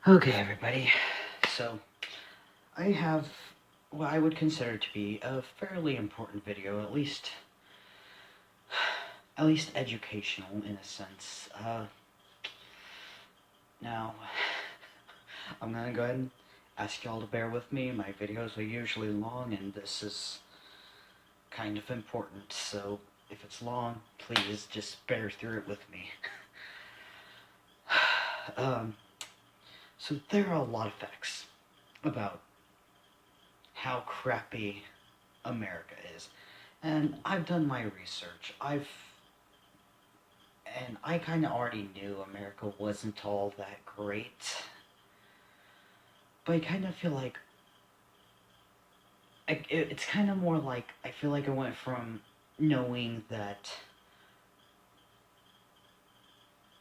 Okay, everybody. So, I have what I would consider to be a fairly important video, at least educational in a sense. Now, I'm gonna go ahead and ask y'all to bear with me. My videos are usually long, and this is kind of important. So, if it's long, please just bear through it with me. um, so there are a lot of facts about how crappy America is. And I've done my research. I kind of already knew America wasn't all that great. But I kind of feel like it's kind of more like I feel like I went from knowing that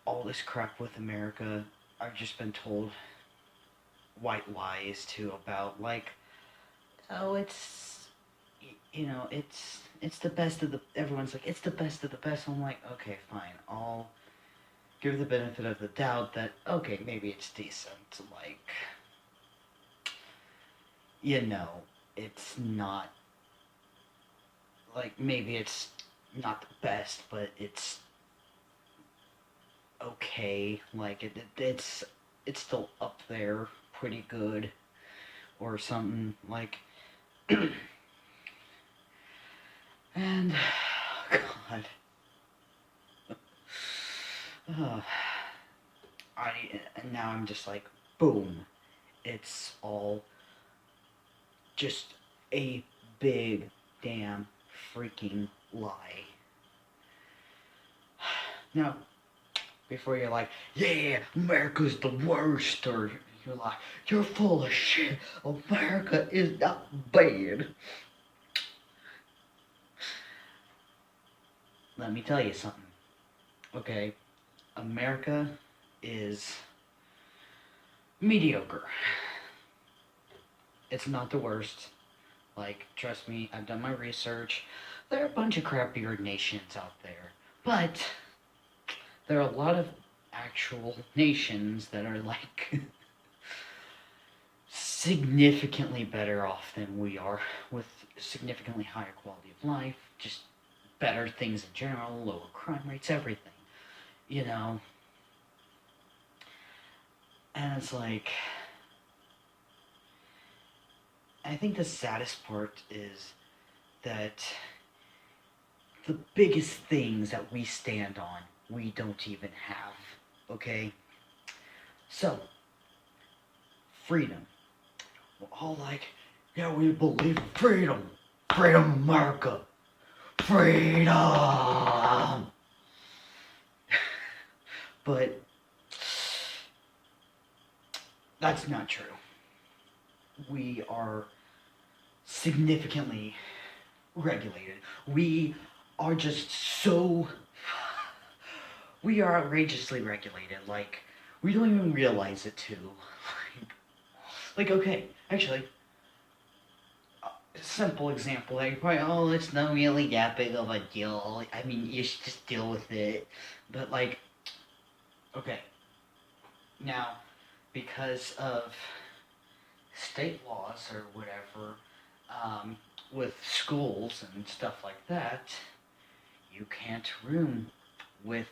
all this crap with America, I've just been told white lies to about like, oh, it's the best of the. Everyone's like, it's the best of the best. I'm like, okay, fine, I'll give the benefit of the doubt that okay, maybe it's decent. Like, you know, it's not like maybe it's not the best, but it's okay. Like it's still up there, pretty good or something. Like, and God, uh, and now I'm just like, boom, it's all just a big damn freaking lie. Now, before you're like, yeah, America's the worst, or you're like, you're full of shit, America is not bad. Let me tell you something, okay? America is mediocre. It's not the worst. Like, trust me, I've done my research. There are a bunch of crappier nations out there. But there are a lot of actual nations that are like significantly better off than we are, with significantly higher quality of life, just better things in general, lower crime rates, everything. You know? And it's like, I think the saddest part is that the biggest things that we stand on, we don't even have. Okay? So, freedom. We're all like, yeah, we believe in freedom. Freedom, America. Freedom! But that's not true. We are significantly regulated. We are just so. We are outrageously regulated. Like, we don't even realize it, too. Okay, actually, simple example. Like, probably, oh, it's not really that big of a deal. I mean, you should just deal with it. But, like, okay, now, because of state laws or whatever, with schools and stuff like that, you can't room with,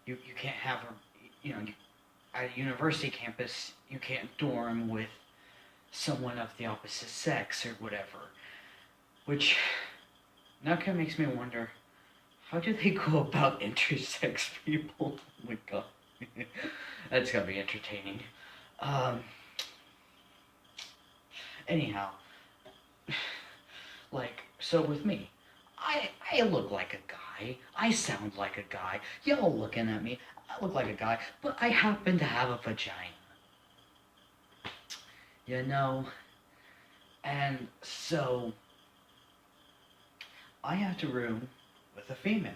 you can't have at a university campus, you can't dorm with someone of the opposite sex or whatever. Which now kind of makes me wonder, how do they go about intersex people? Oh my god. That's gotta be entertaining. Um, anyhow, like, so with me, I look like a guy. I sound like a guy. Y'all looking at me, I look like a guy, but I happen to have a vagina. You know? And so, I have to room with a female.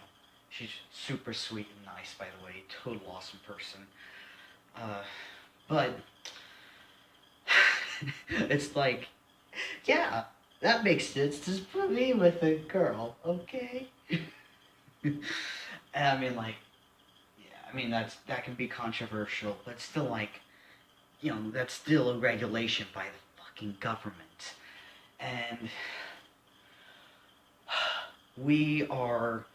She's super sweet and nice, by the way. Total awesome person. Uh, but, it's like, yeah, that makes sense. Just put me with a girl, okay? And I mean, like, yeah, I mean that can be controversial, but still, like, that's still a regulation by the fucking government. And we are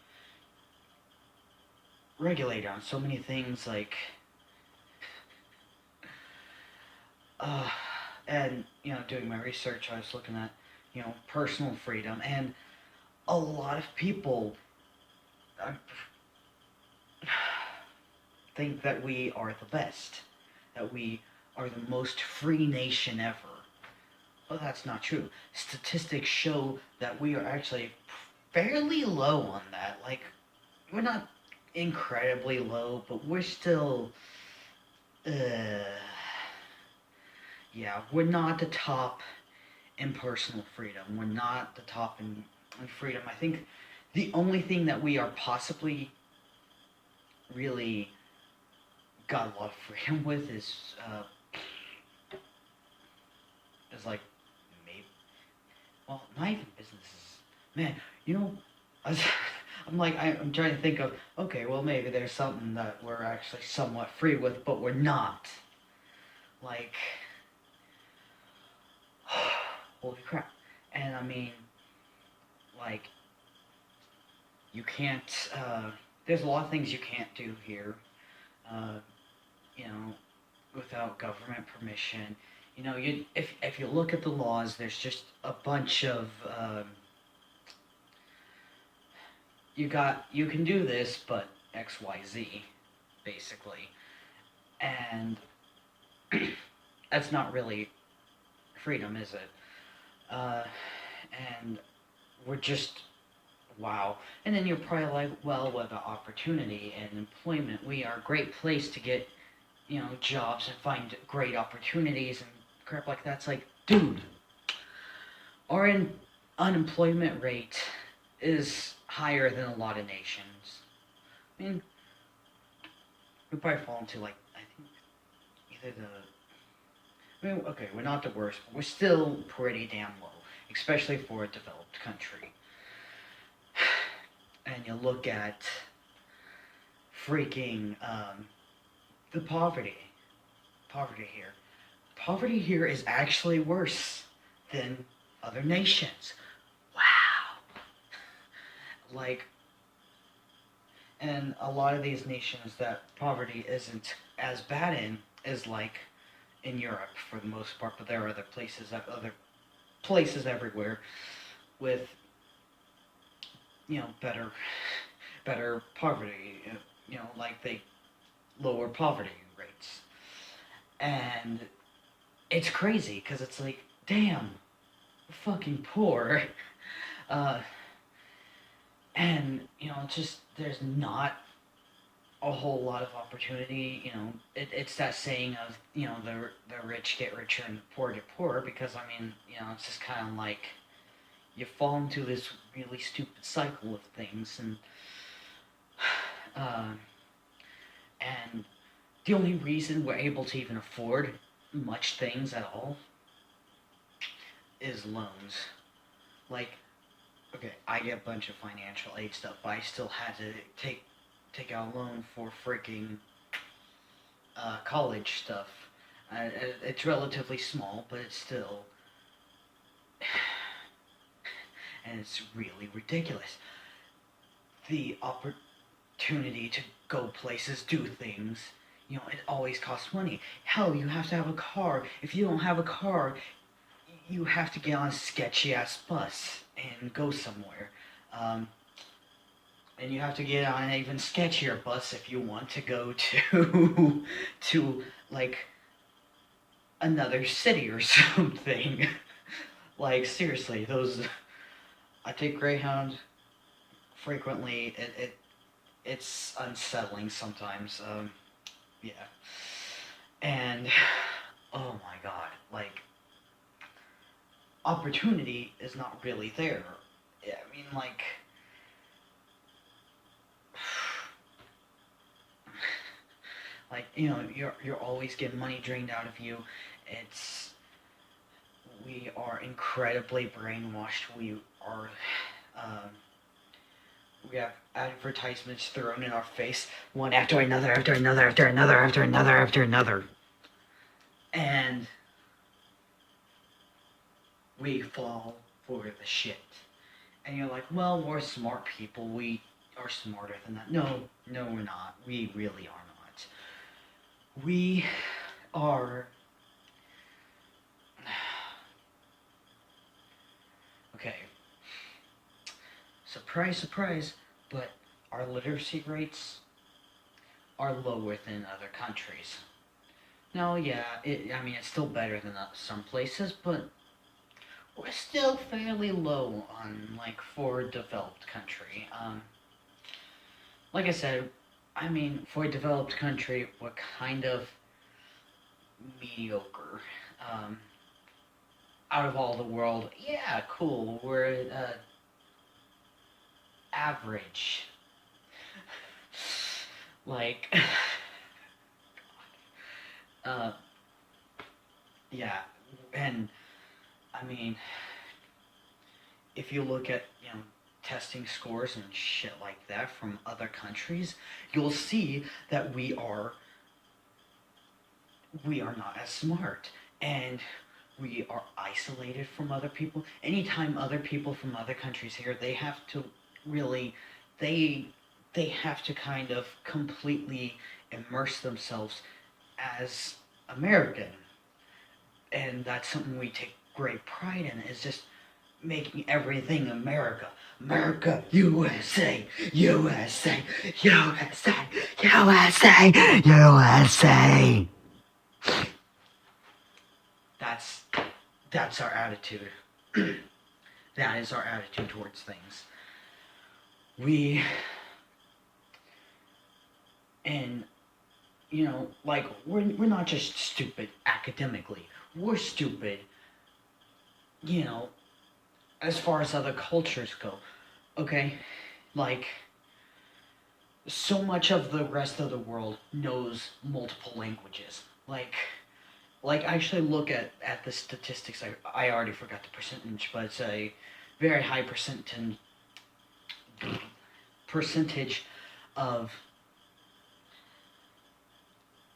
regulated on so many things, like, uh, and, doing my research, I was looking at, personal freedom, and a lot of people uh, think that we are the best, that we are the most free nation ever. Well, that's not true. Statistics show that we are actually fairly low on that. Like, we're not incredibly low, but we're still, uh, yeah, we're not the top in personal freedom. We're not the top in freedom. I think the only thing that we are possibly really got a lot of freedom with is like, maybe, well, not even businesses. Man, I was, I'm trying to think of, okay, well, maybe there's something that we're actually somewhat free with, but we're not. Like, holy crap. And I mean, like, you can't, there's a lot of things you can't do here, uh, you know, without government permission. If you look at the laws, there's just a bunch of, you can do this, but X, Y, Z, basically. And that's not really freedom, is it? Uh, and we're just, wow. And then you're probably like, well, what about opportunity and employment? We are a great place to get, jobs and find great opportunities and crap like that. It's like, dude, our unemployment rate is higher than a lot of nations. I mean, we probably fall into, like, I think either okay, we're not the worst, but we're still pretty damn low, especially for a developed country. And you look at freaking the poverty here. Poverty here is actually worse than other nations. Wow. Like, and a lot of these nations that poverty isn't as bad in is like in Europe for the most part, but there are other places everywhere with better poverty. Like they lower poverty rates, and it's crazy because it's like, damn, we're fucking poor, uh, and it's just there's not a whole lot of opportunity. It's that saying of the rich get richer and the poor get poorer, because I mean it's just kind of like you fall into this really stupid cycle of things, uh, and the only reason we're able to even afford much things at all is loans. Like, okay, I get a bunch of financial aid stuff, but I still had to take out a loan for freaking college stuff. It's relatively small, but it's still, and it's really ridiculous. The opportunity to go places, do things, it always costs money. Hell, you have to have a car. If you don't have a car, you have to get on a sketchy ass bus and go somewhere. And you have to get on an even sketchier bus if you want to go to to like another city or something. Like, seriously, those, I take Greyhound frequently. It's unsettling sometimes. Yeah, and oh my god, like, opportunity is not really there. Yeah, I mean, like, like, you're always getting money drained out of you. It's We are incredibly brainwashed. Um, we have advertisements thrown in our face, one after another, after another, after another, after another, after another. And we fall for the shit. And you're like, well, we're smart people. We are smarter than that. No, no, we're not. We really are not. We are. Okay. Surprise, surprise, but our literacy rates are lower than other countries. No, yeah, I mean, it's still better than some places, but we're still fairly low on, like, for a developed country. Like I said, I mean, for a developed country, we're kind of mediocre. Um, Out of all the world, yeah, cool, we're average. Like, uh, yeah, and I mean, if you look at, testing scores and shit like that from other countries, you'll see that we are not as smart, and we are isolated from other people. Anytime other people from other countries here, they have to really, they they have to kind of completely immerse themselves as American, and that's something we take great pride in. Is just making everything America. America, USA, USA, USA, USA, USA. That's that's our attitude. That is our attitude towards things. We and like we're not just stupid academically. We're stupid, you know, as far as other cultures go. Okay? Like so much of the rest of the world knows multiple languages. Like actually look at the statistics. I already forgot the percentage, but it's a very high percentage of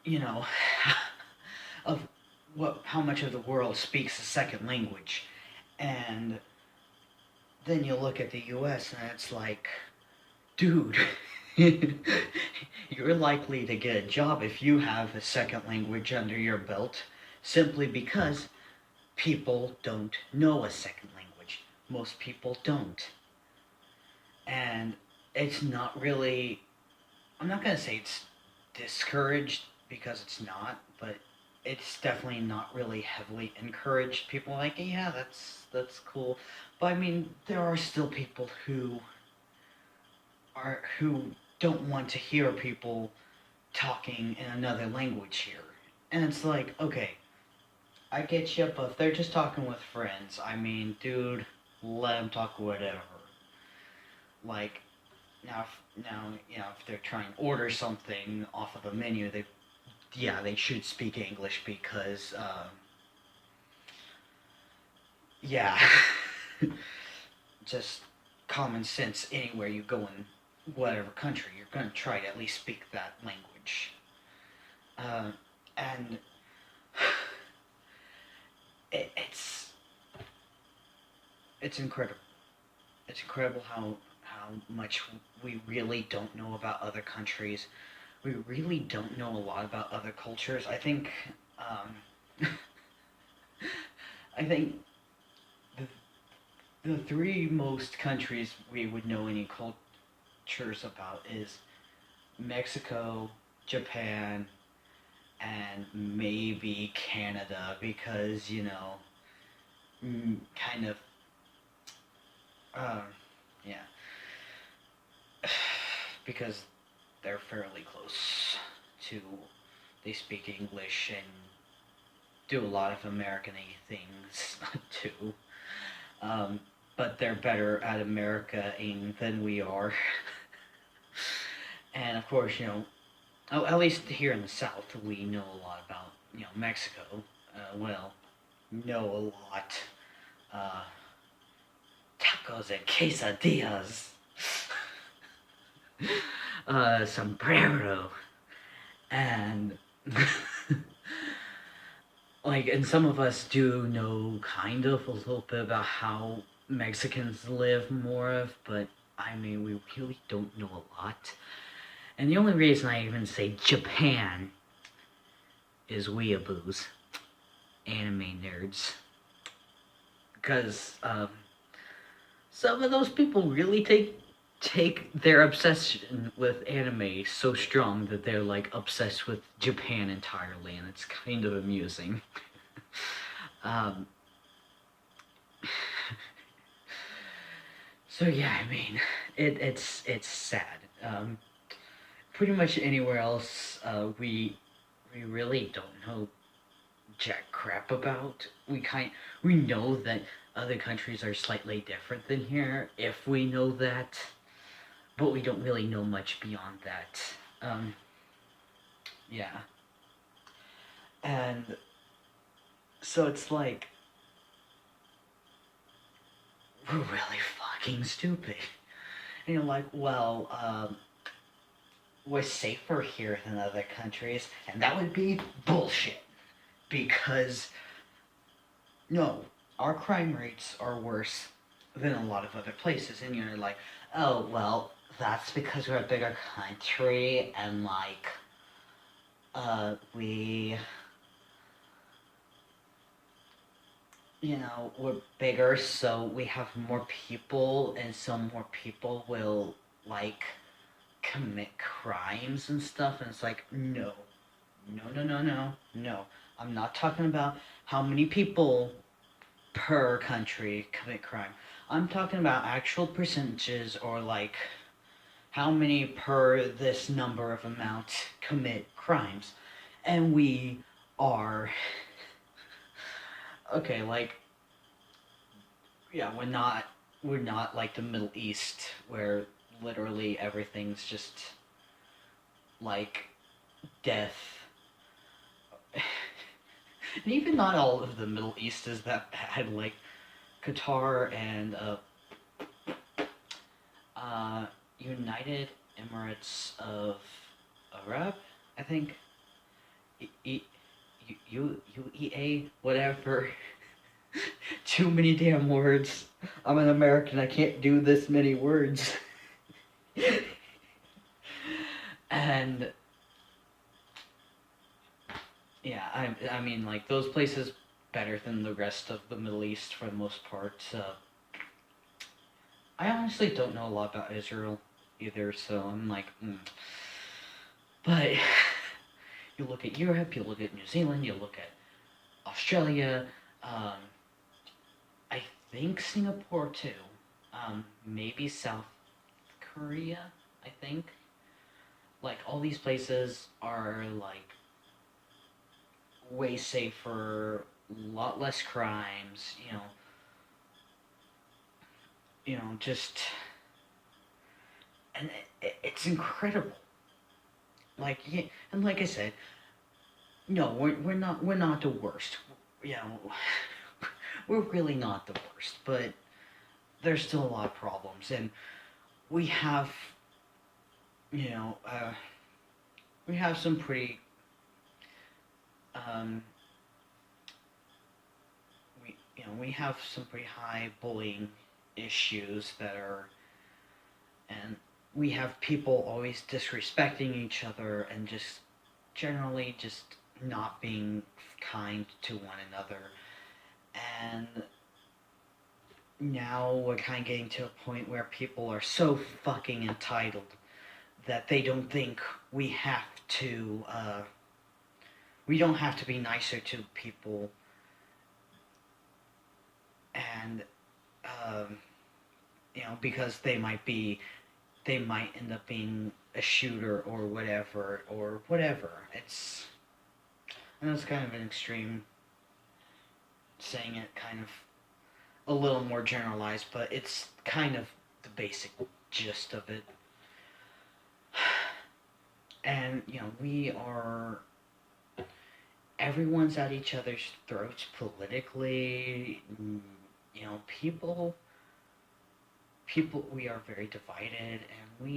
you know of what how much of the world speaks a second language. And then you look at the US and it's like, dude, you're likely to get a job if you have a second language under your belt, simply because people don't know a second language. Most people don't. And it's not really, I'm not going to say it's discouraged because it's not, but it's definitely not really heavily encouraged. People are like, yeah, that's cool. But I mean, there are still people who don't want to hear people talking in another language here. And it's like, okay, I get you, but if they're just talking with friends, I mean, dude, let them talk whatever. Like, if they're trying to order something off of a menu, they should speak English because, yeah, just common sense. Anywhere you go in whatever country, you're gonna try to at least speak that language. Uh, and it's incredible. It's incredible how much we really don't know about other countries. We really don't know a lot about other cultures. I think the three most countries we would know any cultures about is Mexico, Japan, and maybe Canada, because kind of, um, yeah, because they're fairly close to. They speak English and do a lot of American-y things too. Um, but they're better at America-ing than we are. And of course, at least here in the South, we know a lot about Mexico. Well, know a lot. Uh, Tacos and quesadillas. Sombrero. And like, and some of us do know kind of a little bit about how Mexicans live more of, but I mean, we really don't know a lot. And the only reason I even say Japan is weeaboos, anime nerds, because some of those people really take their obsession with anime so strong that they're like obsessed with Japan entirely, and it's kind of amusing. um, so yeah, I mean, it's sad. Pretty much anywhere else, we really don't know jack crap about. We know that other countries are slightly different than here. If we know that, but we don't really know much beyond that. Um, yeah, and so it's like we're really fucking stupid. And you're like, well, we're safer here than other countries, and that would be bullshit. Because no, our crime rates are worse than a lot of other places, and you're like, oh well, that's because we're a bigger country, and like, we, we're bigger, so we have more people, and so more people will like commit crimes and stuff, and it's like, no, no, no, no, no, no. I'm not talking about how many people per country commit crime. I'm talking about actual percentages, or like how many per this number of amount commit crimes. And we are okay, like, yeah, we're not like the Middle East where literally everything's just like death. And even not all of the Middle East is that bad. Like Qatar and uh, United Emirates of Arab, I think. UEA, whatever. Too many damn words. I'm an American. I can't do this many words. And yeah, I mean, like, those places better than the rest of the Middle East for the most part. I honestly don't know a lot about Israel either, so I'm like, But you look at Europe, you look at New Zealand, you look at Australia, um, I think Singapore too, maybe South Korea, I think. Like, all these places are like way safer, a lot less crimes, just, and it's incredible. Like, yeah, and like I said, no, we're not the worst. You know, we're really not the worst, but there's still a lot of problems, and we have, you know, uh, we have some pretty, um, we have some pretty high bullying issues that are, and we have people always disrespecting each other and just generally just not being kind to one another. And now we're kind of getting to a point where people are so fucking entitled that they don't think we don't have to be nicer to people, and um, because they might end up being a shooter or whatever. I know it's kind of an extreme saying it, kind of a little more generalized, but it's kind of the basic gist of it. And we are everyone's at each other's throats politically. People we are very divided, and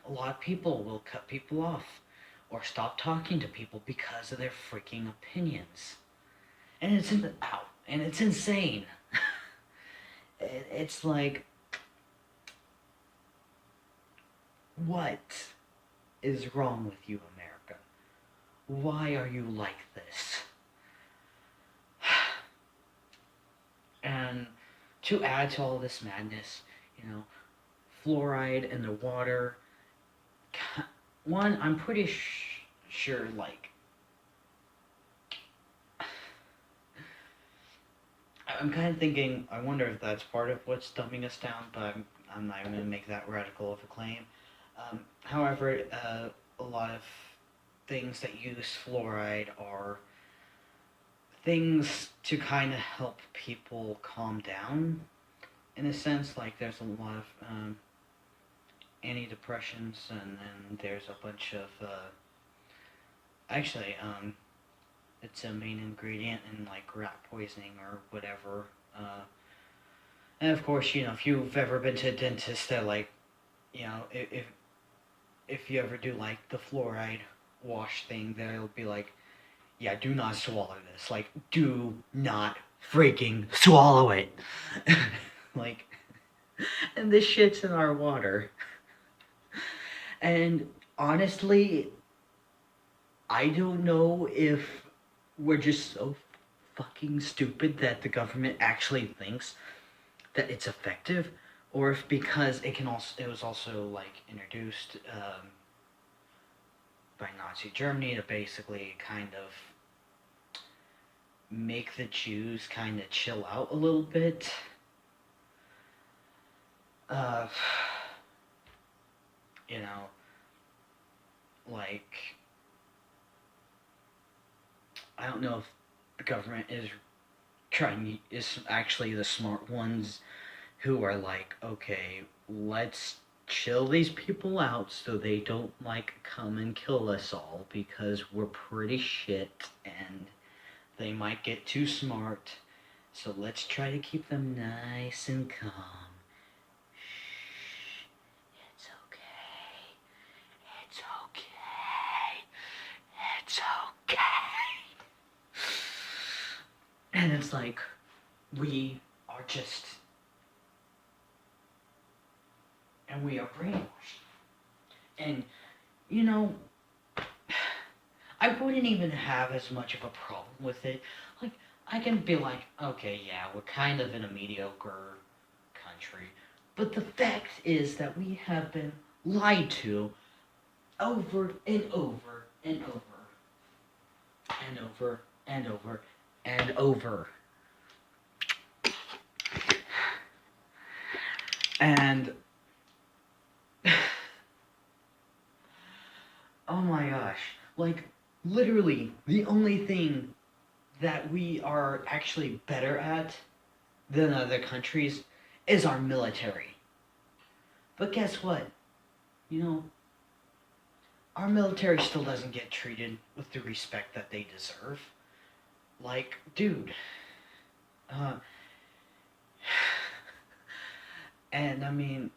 a lot of people will cut people off or stop talking to people because of their freaking opinions. and it's insane. It's like, what is wrong with you, America? Why are you like this? And to add to all this madness, you know, fluoride in the water. One, I'm pretty sure, like, I'm kind of thinking, I wonder if that's part of what's dumbing us down, but I'm not going to make that radical of a claim. However, a lot of things that use fluoride are things to kind of help people calm down, in a sense. Like, there's a lot of antidepressants, and then there's a bunch of, actually, it's a main ingredient in, like, rat poisoning or whatever. And of course, you know, if you've ever been to a dentist, they're like, you know, if you ever do like the fluoride wash thing, they'll be like, yeah, do not swallow this. Like, do not freaking swallow it. Like, and this shit's in our water. And honestly, I don't know if we're just so fucking stupid that the government actually thinks that it's effective, or if because it was also like introduced by Nazi Germany to basically kind of make the Jews kind of chill out a little bit. You know, like, I don't know if the government is actually the smart ones who are like, okay, let's chill these people out so they don't, like, come and kill us all because we're pretty shit and they might get too smart. So let's try to keep them nice and calm. Shh, it's okay. It's okay. It's okay. And it's like, we are just, and we are brainwashed. And, you know, I wouldn't even have as much of a problem with it. Like, I can be like, okay, yeah, we're kind of in a mediocre country. But the fact is that we have been lied to over and over and over and over and over and over. And oh my gosh, like, literally the only thing that we are actually better at than other countries is our military. But guess what? You know, our military still doesn't get treated with the respect that they deserve. Like, dude, and I mean,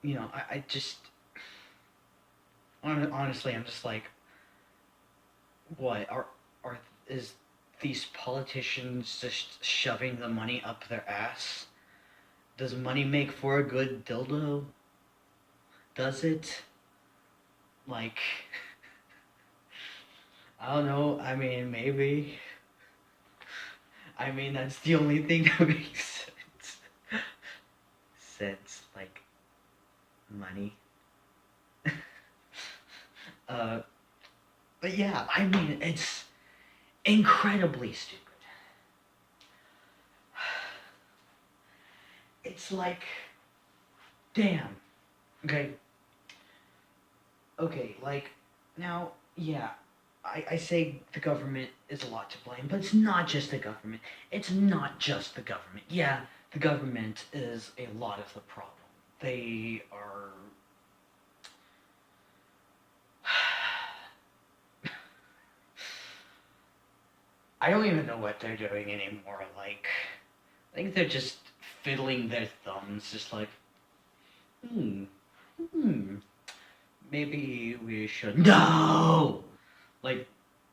you know, I just, honestly, I'm just like, what is these politicians just shoving the money up their ass? Does money make for a good dildo? Does it? Like, I don't know. I mean, maybe. I mean, that's the only thing that makes sense. Like, money. But yeah, I mean, it's incredibly stupid. It's like, damn. Okay. Okay, like, now, yeah, I say the government is a lot to blame, but it's not just the government. It's not just the government. Yeah, the government is a lot of the problem. They are... I don't even know what they're doing anymore. Like, I think they're just fiddling their thumbs, just like, hmm, maybe we should... No! Like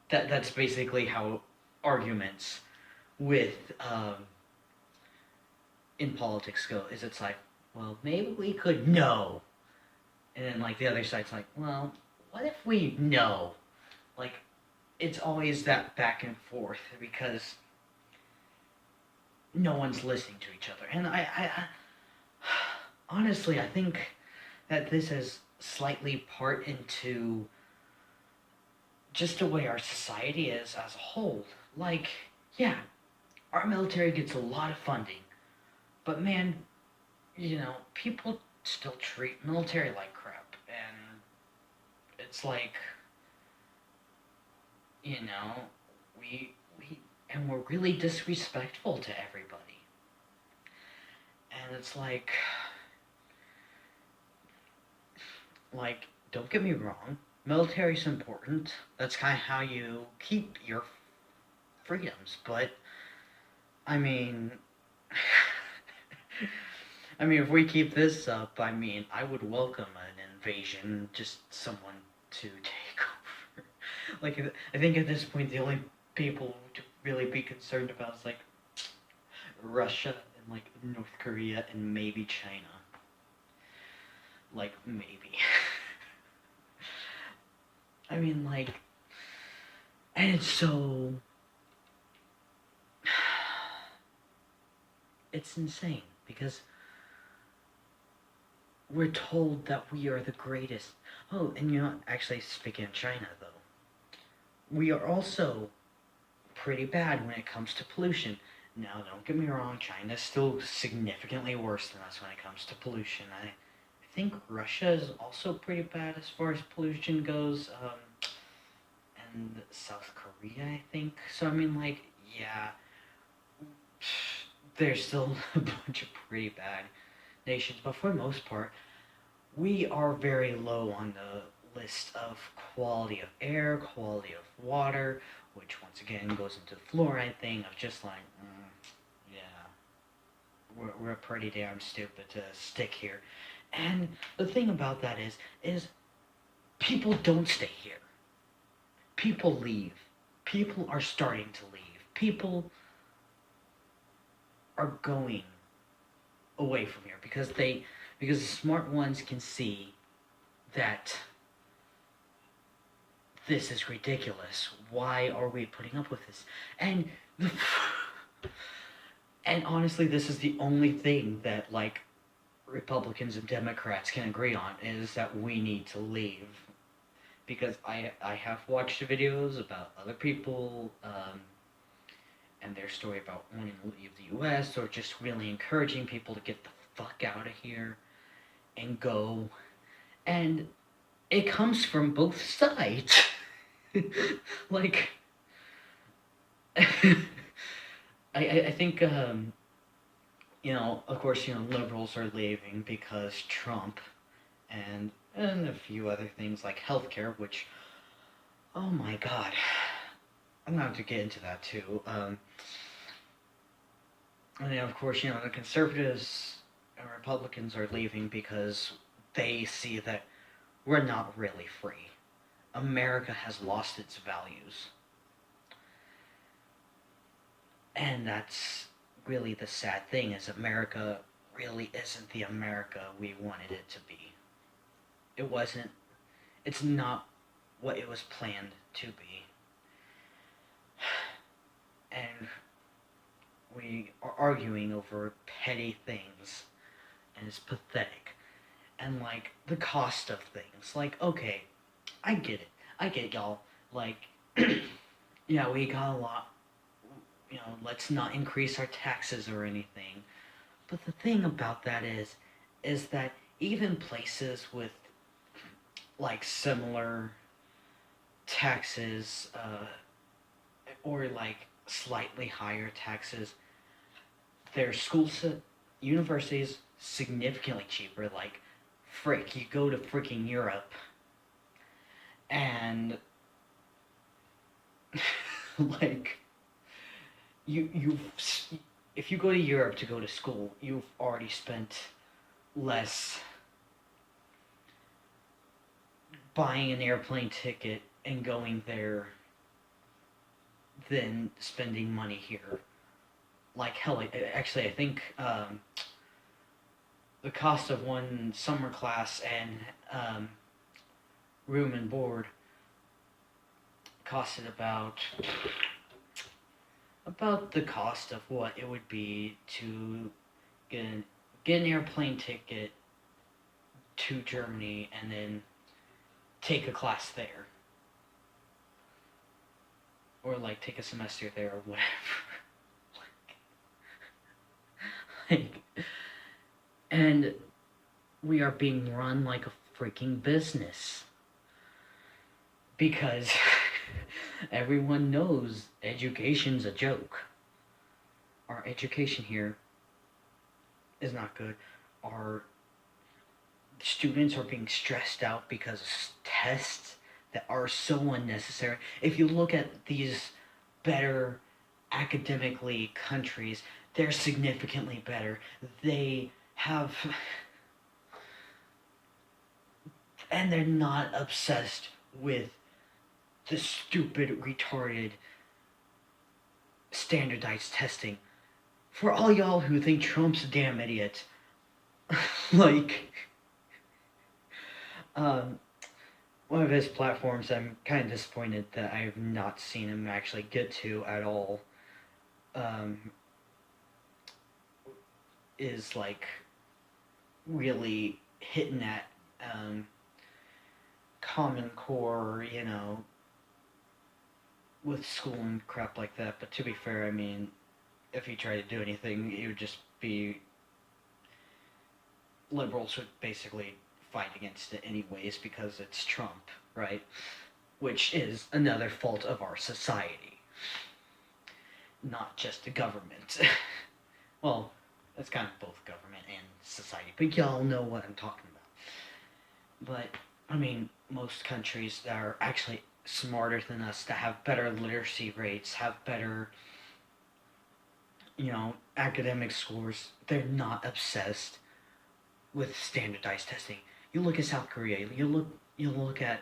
that's basically how arguments with in politics go. Is it's like, well, maybe we could no, and then like the other side's like, well, what if we no? Like it's always that back and forth because no one's listening to each other. And I honestly, I think that this is slightly part into just the way our society is as a whole. Like, yeah, our military gets a lot of funding, but man, people still treat military like crap, and it's like, you know, we're really disrespectful to everybody, and it's like, don't get me wrong, military's important. That's kind of how you keep your freedoms, but I mean, I mean, if we keep this up, I mean, I would welcome an invasion, just someone to take over. Like, I think at this point, the only people to really be concerned about is like Russia and like North Korea and maybe China. Like, maybe. I mean, like, and it's so. It's insane because we're told that we are the greatest. Oh, and actually, speaking of China, though, we are also pretty bad when it comes to pollution. Now, don't get me wrong, China's still significantly worse than us when it comes to pollution. I think Russia is also pretty bad as far as pollution goes, and South Korea, I think. So, I mean, like, yeah, there's still a bunch of pretty bad nations, but for the most part, we are very low on the list of quality of air, quality of water, which once again goes into the fluoride thing of just like, yeah, we're pretty damn stupid to stick here. And the thing about that is people don't stay here. People leave. People are starting to leave. People are going away from here because the smart ones can see that this is ridiculous. Why are we putting up with this? And and honestly, this is the only thing that like Republicans and Democrats can agree on is that we need to leave. Because I have watched videos about other people and their story about wanting to leave the U.S. or just really encouraging people to get the fuck out of here and go. And it comes from both sides. Like, I think, of course, liberals are leaving because Trump and a few other things like healthcare, which, oh my god, I'm gonna have to get into that too. And then, of course, the conservatives and Republicans are leaving because they see that we're not really free. America has lost its values. And that's really the sad thing is America really isn't the America we wanted it to be. It wasn't. It's not what it was planned to be. And we are arguing over petty things, and it's pathetic. And like the cost of things. Like, okay, I get it. I get y'all. Like, yeah, we got a lot. Let's not increase our taxes or anything. But the thing about that is that even places with like similar taxes or like slightly higher taxes, their universities significantly cheaper. Like, frick, you go to freaking Europe and like you if you go to Europe to go to school, you've already spent less buying an airplane ticket and going there than spending money here. Like hell, actually, I think the cost of one summer class and room and board costed about the cost of what it would be to get get an airplane ticket to Germany and then take a class there, or like take a semester there or whatever. like, and we are being run like a freaking business because everyone knows education's a joke. Our education here is not good. Our students are being stressed out because of tests that are so unnecessary. If you look at these better academically countries, they're significantly better. They have, and they're not obsessed with the stupid, retarded, standardized testing. For all y'all who think Trump's a damn idiot, like, one of his platforms I'm kind of disappointed that I have not seen him actually get to at all, is like really hitting at Common Core, with school and crap like that. But to be fair, I mean, if he tried to do anything, it would just be liberals would basically fight against it anyways because it's Trump, right? Which is another fault of our society, not just the government. Well, it's kind of both government and society, but y'all know what I'm talking about. But, I mean, most countries that are actually smarter than us, that have better literacy rates, have better, academic scores, they're not obsessed with standardized testing. You look at South Korea, you look at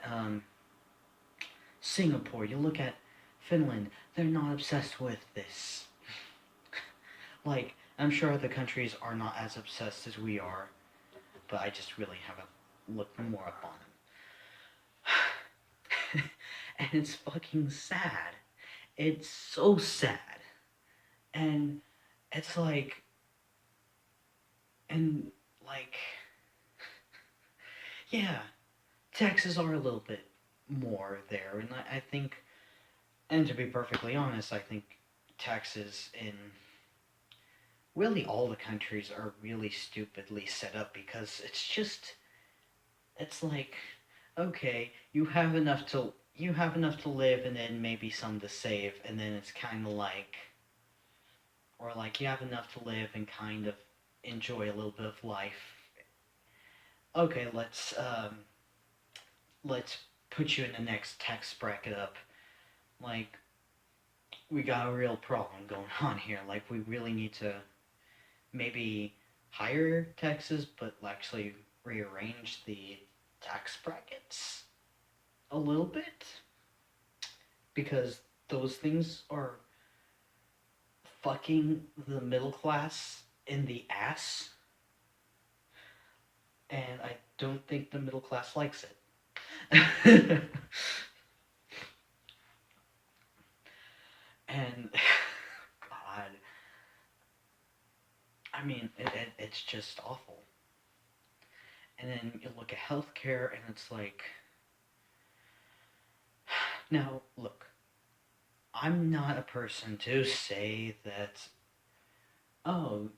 Singapore, you look at Finland, they're not obsessed with this. Like, I'm sure other countries are not as obsessed as we are, but I just really haven't looked more up on them. And it's fucking sad. It's so sad. And it's like, yeah, taxes are a little bit more there. And I think, and to be perfectly honest, I think taxes in really all the countries are really stupidly set up because it's like, okay, you have enough to live and then maybe some to save, and then it's kind of like, or like you have enough to live and kind of enjoy a little bit of life. Okay, let's put you in the next tax bracket up. Like, we got a real problem going on here. Like, we really need to maybe higher taxes, but actually rearrange the tax brackets a little bit, because those things are fucking the middle class in the ass, and I don't think the middle class likes it. And God, I mean, it's just awful. And then you look at healthcare, and it's like, now look, I'm not a person to say that, oh,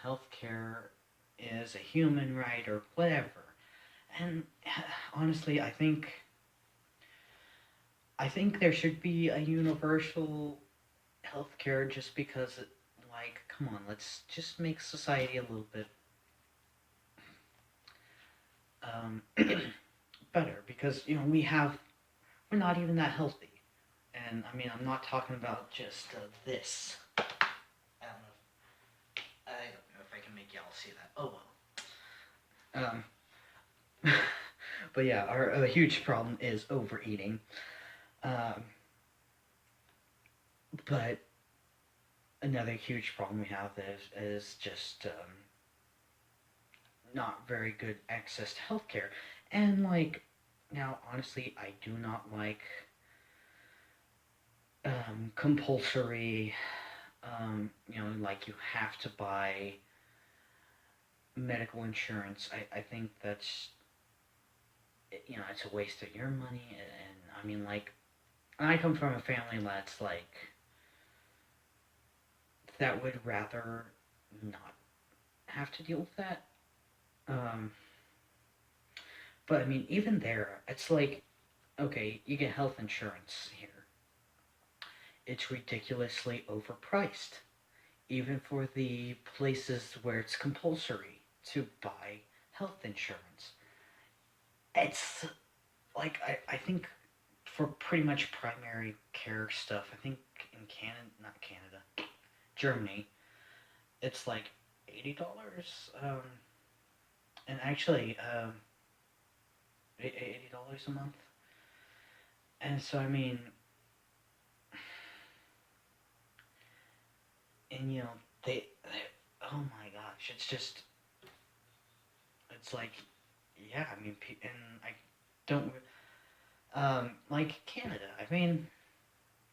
healthcare is a human right or whatever. And honestly, I think there should be a universal healthcare, just because like, come on, let's just make society a little bit better, because we're not even that healthy. And I mean, I'm not talking about just this. I don't know if I can make y'all see that. Oh well. But yeah, our a huge problem is overeating. Um, but another huge problem we have is just not very good access to healthcare. And like now, honestly, I do not like compulsory. Like you have to buy medical insurance. I think that's it's a waste of your money. And I mean, like, I come from a family that's like that would rather not have to deal with that. Um, but I mean, even there, it's like, okay, you get health insurance here. It's ridiculously overpriced, even for the places where it's compulsory to buy health insurance. It's like, I think for pretty much primary care stuff, I think in Canada, not Canada, Germany, it's like $80. And actually, $80 a month. And so, I mean, and they oh my gosh, it's just, it's like, yeah, I mean, and I don't, like Canada, I mean,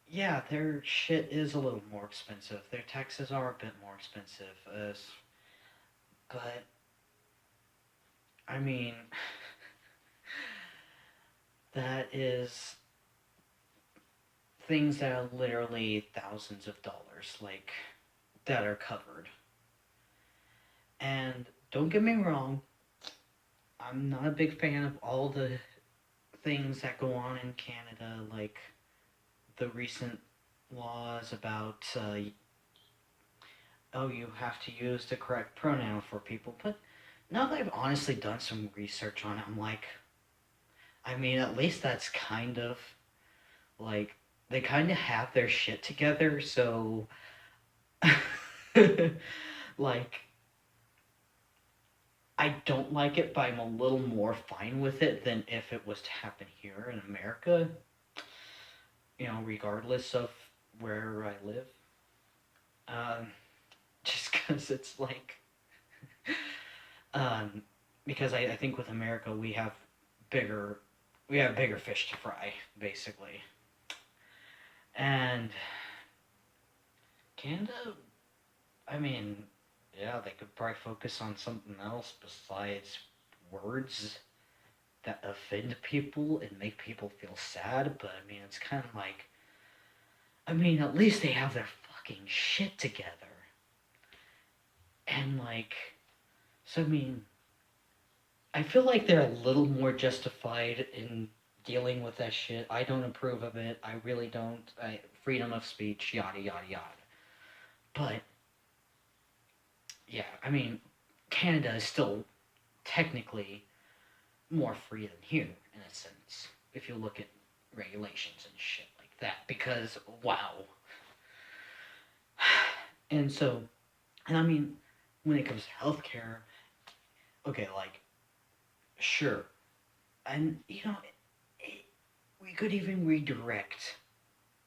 yeah, their shit is a little more expensive. Their taxes are a bit more expensive, but I mean, that is things that are literally thousands of dollars, like, that are covered. And don't get me wrong, I'm not a big fan of all the things that go on in Canada, like the recent laws about, oh, you have to use the correct pronoun for people. But now that I've honestly done some research on it, I'm like, I mean, at least that's kind of like, they kind of have their shit together, so like, I don't like it, but I'm a little more fine with it than if it was to happen here in America, regardless of where I live. Um, just because it's like, um, because I think with America bigger we have bigger fish to fry, basically. And Canada, I mean, yeah, they could probably focus on something else besides words that offend people and make people feel sad. But I mean, it's kind of like, I mean, at least they have their fucking shit together. And like, so I mean, I feel like they're a little more justified in dealing with that shit. I don't approve of it. I really don't. Freedom of speech, yada yada yada. But yeah, I mean, Canada is still technically more free than here in a sense. If you look at regulations and shit like that, because wow. And so, and I mean, when it comes to healthcare, okay, like, sure, and we could even redirect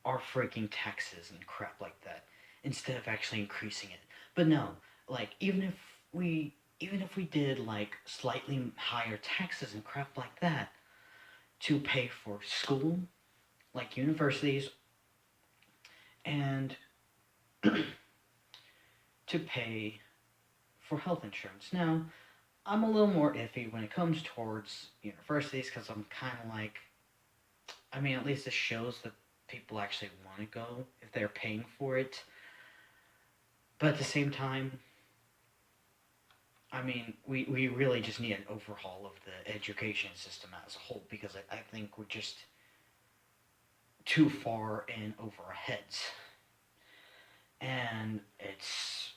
our freaking taxes and crap like that instead of actually increasing it. But no, like, even if we did like slightly higher taxes and crap like that to pay for school, like universities, and to pay for health insurance. Now, I'm a little more iffy when it comes towards universities because I'm kind of like, I mean, at least this shows that people actually want to go if they're paying for it. But at the same time, I mean, we really just need an overhaul of the education system as a whole because I think we're just too far in over our heads. And it's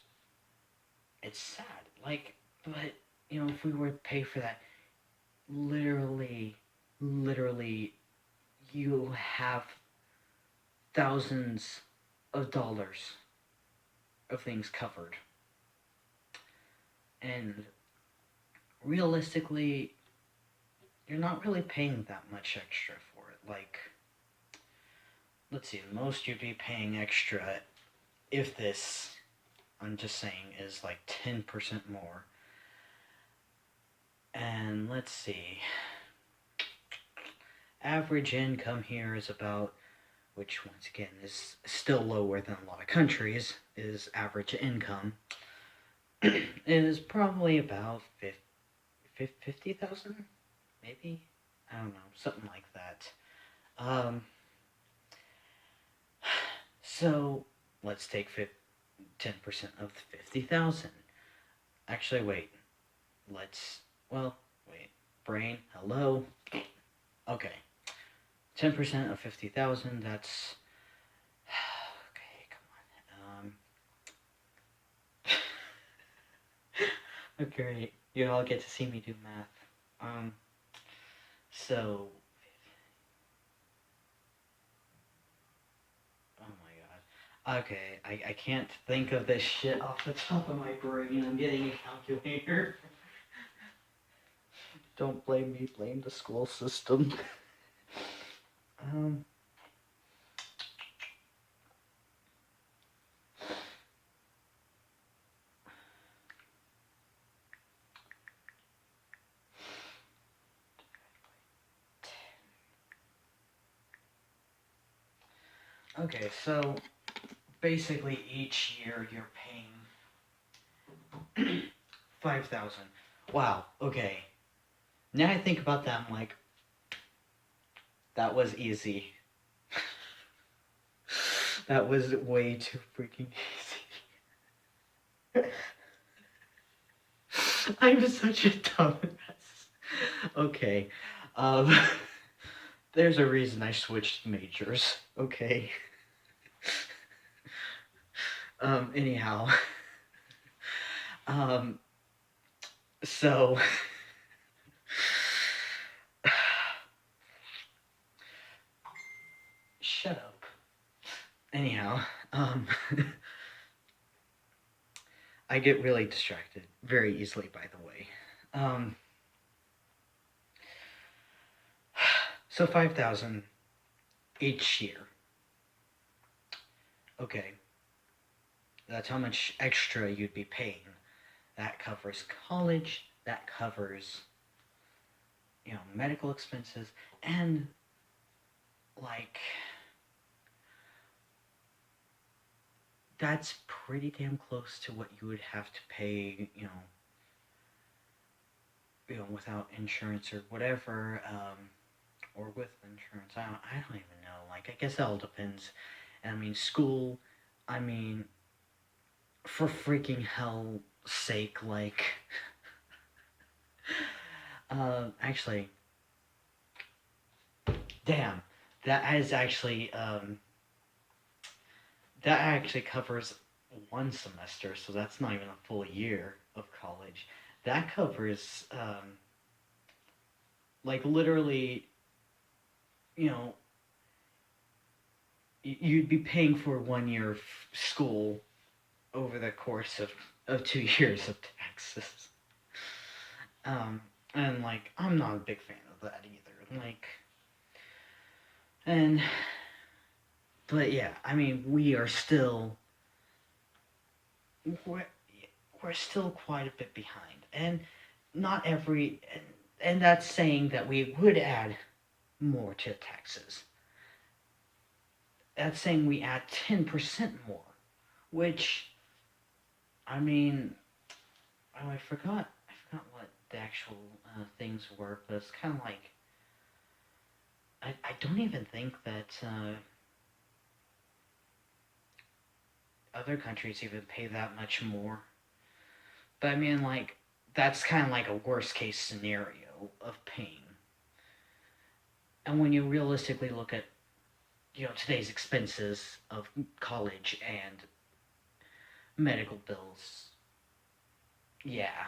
sad. Like, but if we were to pay for that, literally, you have thousands of dollars of things covered. And realistically, you're not really paying that much extra for it. Like, let's see, the most you'd be paying extra if this, I'm just saying, is like 10% more. And let's see, average income here is about, which once again is still lower than a lot of countries, is average income is probably about 50,000, maybe? I don't know, something like that. So let's take 10% of 50,000. Actually, wait. Wait. Brain, hello? Okay. 10% of 50,000, that's. Okay, come on. Okay, you all get to see me do math. So. Oh my god. Okay, I can't think of this shit off the top of my brain. I'm getting a calculator. Don't blame me, blame the school system. um. Okay, so basically each year you're paying 5,000. Wow. Okay. Now I think about that, I'm like, that was easy. That was way too freaking easy. I'm such a dumbass. Okay. Um, there's a reason I switched majors. Okay. Anyhow. Um, so. Shut up. Anyhow, I get really distracted very easily, by the way. So 5,000 each year. Okay. That's how much extra you'd be paying. That covers college, that covers, medical expenses, and, like, that's pretty damn close to what you would have to pay, without insurance or whatever, or with insurance. I don't even know. Like, I guess that all depends. And I mean, school, I mean, for freaking hell's sake, like, actually, damn, that is actually, that actually covers one semester, so that's not even a full year of college. That covers, like, literally, you know, you'd be paying for 1 year of school over the course of 2 years of taxes. And like, I'm not a big fan of that either. Like, and, but yeah, I mean, we're, we're still quite a bit behind. And not every, and that's saying that we would add more to taxes. That's saying we add 10% more, which, I mean, oh, I forgot what the actual things were, but it's kind of like, I don't even think that other countries even pay that much more. But I mean, like, that's kind of like a worst case scenario of paying. And when you realistically look at, today's expenses of college and medical bills, yeah.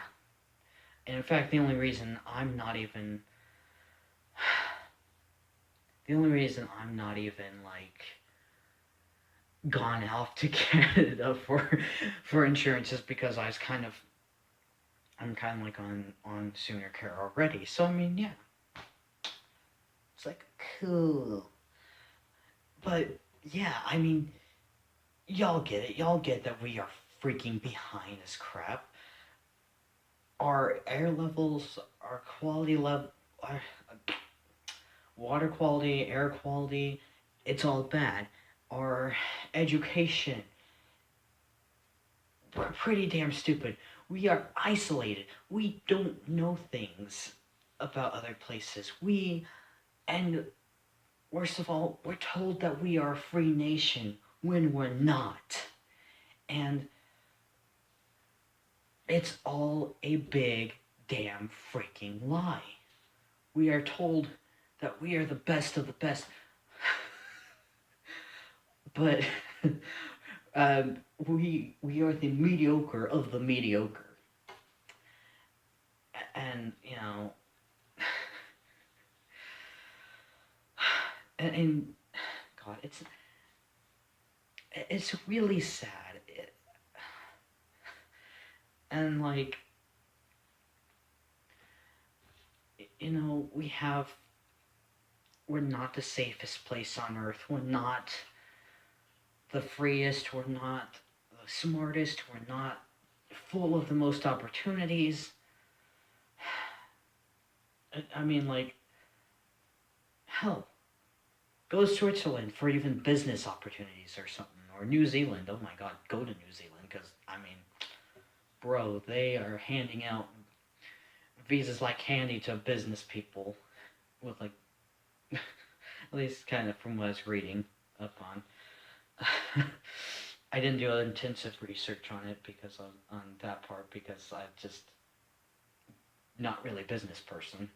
And in fact, the only reason I'm not even like gone off to Canada for insurance is because I'm kind of like on Sooner Care already. So I mean, yeah. It's like, cool. But, yeah, I mean, y'all get it. Y'all get that we are freaking behind as crap. Our air levels, our quality level, our water quality, air quality, it's all bad. Our education, we're pretty damn stupid. We are isolated. We don't know things about other places. And worst of all, we're told that we are a free nation when we're not. And it's all a big damn freaking lie. We are told that we are the best of the best. But we are the mediocre of the mediocre. And, and God, it's really sad. And like, we're not the safest place on earth. We're not the freest. We're not the smartest. We're not full of the most opportunities. I mean, like, hell, go to Switzerland for even business opportunities or something. Or New Zealand. Oh my God, go to New Zealand because, I mean, bro, they are handing out visas like candy to business people with like, at least kind of from what I was reading up on. I didn't do intensive research on it because on that part because I'm just not really a business person.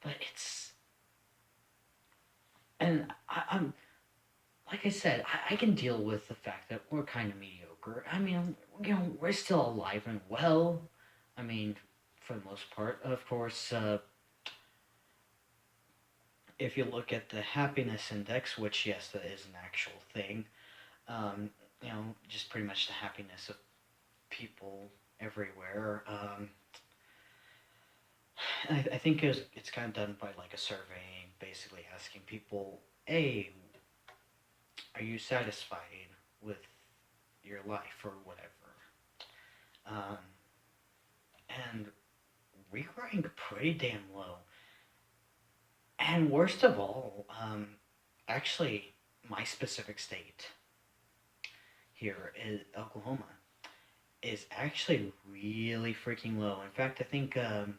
But and I'm like I said, I can deal with the fact that we're kind of mediocre. I mean, we're still alive and well. I mean, for the most part, of course. If you look at the happiness index, which yes, that is an actual thing, um, just pretty much the happiness of people everywhere. I think it's kind of done by like a survey, basically asking people, "Hey, are you satisfied with your life or whatever?" Um, and we rank pretty damn low. And worst of all, actually, my specific state here is Oklahoma is actually really freaking low. In fact, I think that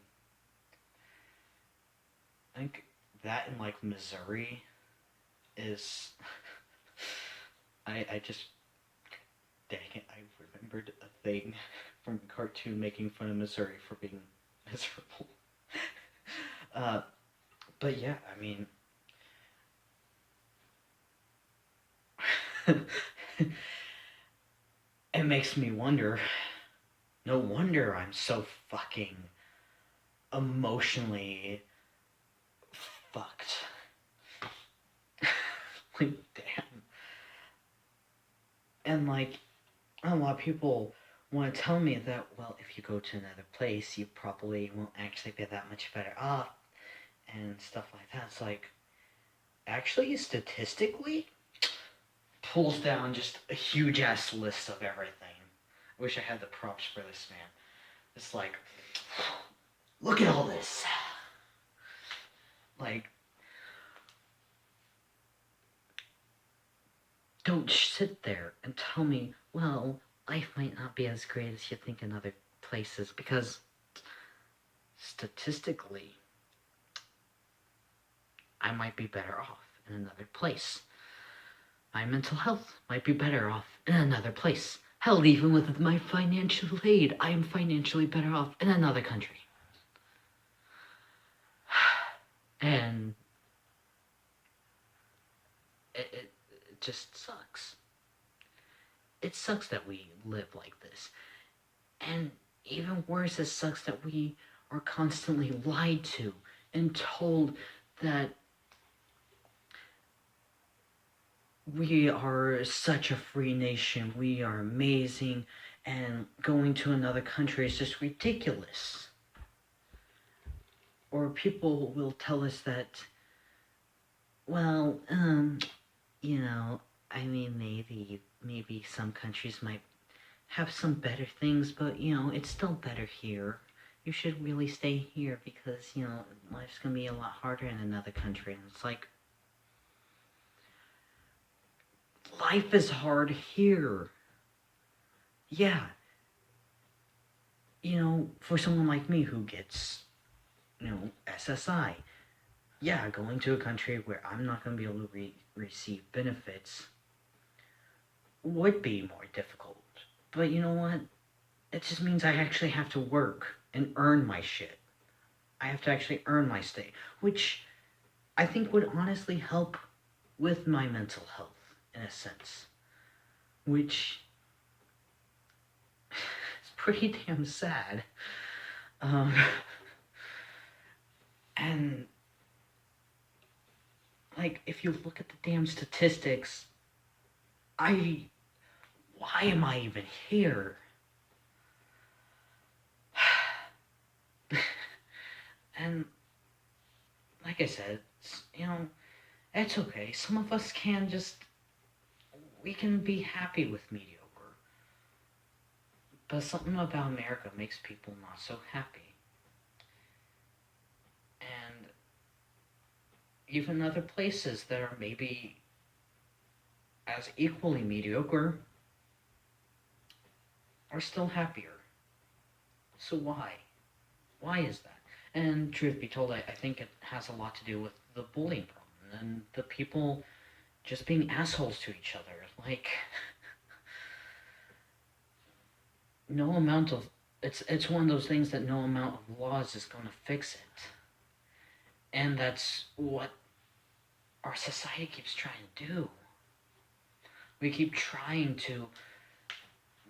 in like Missouri is. I just dang it! I remembered a thing from a cartoon making fun of Missouri for being miserable. uh, but yeah, I mean, it makes me wonder. No wonder I'm so fucking emotionally fucked. Like, damn. And like, a lot of people want to tell me that, well, if you go to another place, you probably won't actually be that much better off and stuff like that. It's like, actually, statistically, pulls down just a huge ass list of everything. I wish I had the props for this, man. It's like, look at all this. Like, don't sit there and tell me, well, life might not be as great as you think in other places because statistically, I might be better off in another place. My mental health might be better off in another place. Hell, even with my financial aid, I am financially better off in another country. And it just sucks. It sucks that we live like this. And even worse, it sucks that we are constantly lied to and told that we are such a free nation, we are amazing, and going to another country is just ridiculous. or people will tell us that, well, you know, I mean, maybe some countries might have some better things, but it's still better here. You should really stay here because life's gonna be a lot harder in another country. And it's like, life is hard here. Yeah, for someone like me who gets SSI. Yeah, going to a country where I'm not gonna be able to receive benefits would be more difficult. But you know what? It just means I actually have to work and earn my shit. I have to actually earn my stay, which I think would honestly help with my mental health in a sense, which is pretty damn sad. Um, and like, if you look at the damn statistics, why am I even here? And like I said, it's okay. Some of us we can be happy with mediocre. But something about America makes people not so happy. And even other places that are maybe as equally mediocre are still happier. So why? Why is that? And truth be told, I think it has a lot to do with the bullying problem and the people just being assholes to each other. Like, no amount of it's one of those things that no amount of laws is going to fix it. And that's what our society keeps trying to do. We keep trying to